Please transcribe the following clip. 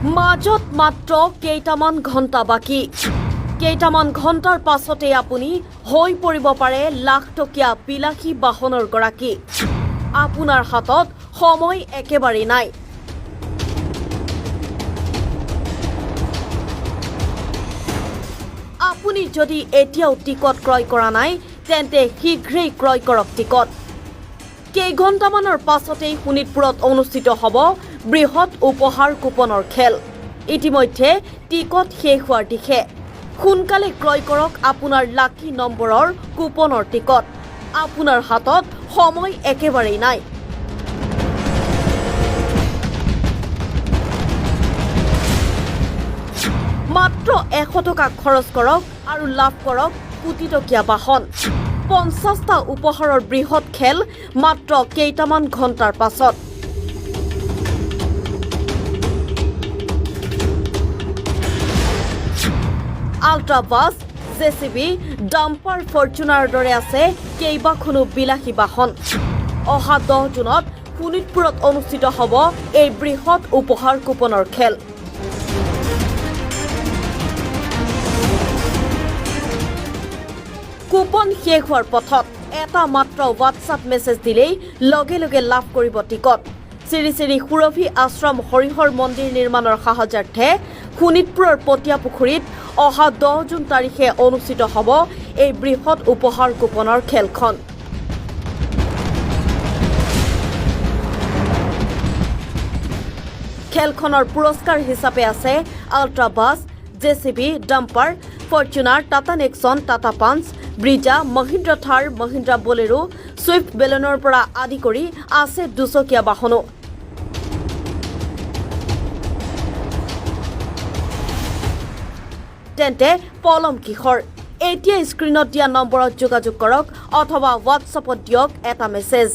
মাজত মাত্ৰ কেইটামান ঘণ্টা বাকী কেইটামান ঘণ্টাৰ পাছতে আপুনি হৈ পৰিব পাৰে লাখ টকীয়া বিলাসী বাহনৰ গৰাকী আপোনাৰ হাতত সময় একেবাৰে নাই আপুনি যদি এতিয়াও টিকট ক্ৰয় কৰা নাই তেন্তে শীঘ্ৰেই ক্ৰয় কৰক টিকট কেইঘণ্টামানৰ পাছতেই শোণিতপুৰত অনুষ্ঠিত হ'ব বৃহৎ উপহাৰ কুপনৰ খেল ইতিমধ্যে টিকট শেষ হোৱাৰ দিশে সোনকালে ক্ৰয় কৰক আপোনাৰ লাকি নম্বৰৰ কুপনৰ টিকট আপোনাৰ হাতত সময় একেবাৰে নাই মাত্ৰ 100 টকা খৰচ কৰক আৰু লাভ কৰক কোটি টকীয়া বাহন 50টা উপহাৰৰ বৃহৎ খেল মাত্ৰ কেইটামান ঘণ্টাৰ পাছত আল্ট্ৰা বাছ জেচিবি ডাম্পাৰ ফৰ্চুনাৰৰ দৰে আছে কেইবাখনো বিলাসী বাহন অহা 10 জুনত শোণিতপুৰত অনুষ্ঠিত হ'ব এই বৃহৎ উপহাৰ কুপনৰ খেল কুপন শেষ হোৱাৰ পথত এটা মাত্ৰ হোৱাটছআপ মেছেজ দিলেই লগে লগে লাভ কৰিব টিকট শ্ৰী শ্ৰী সুৰভি আশ্ৰম হৰিহৰ মন্দিৰ নিৰ্মাণৰ সাহায্যাৰ্থে শোণিতপুৰৰ পটিয়া পুখুৰীত অহা 10 জুন তাৰিখে অনুষ্ঠিত হ'ব এই বৃহৎ উপহাৰ কুপনৰ খেলখন খেলখনৰ পুৰস্কাৰ হিচাপে আছে ultra bus JCB dumper Fortuner Tata Nexon Tata Punch Brezza Mahindra Thar Mahindra Bolero Swift বেলনৰ পৰা আদি কৰি আছে দুচকীয়া বাহনো তেন্তে পলম কিশোৰ এতিয়া স্ক্ৰীনত দিয়া নম্বৰত যোগাযোগ কৰক অথবা হোৱাটছআপত দিয়ক এটা মেছেজ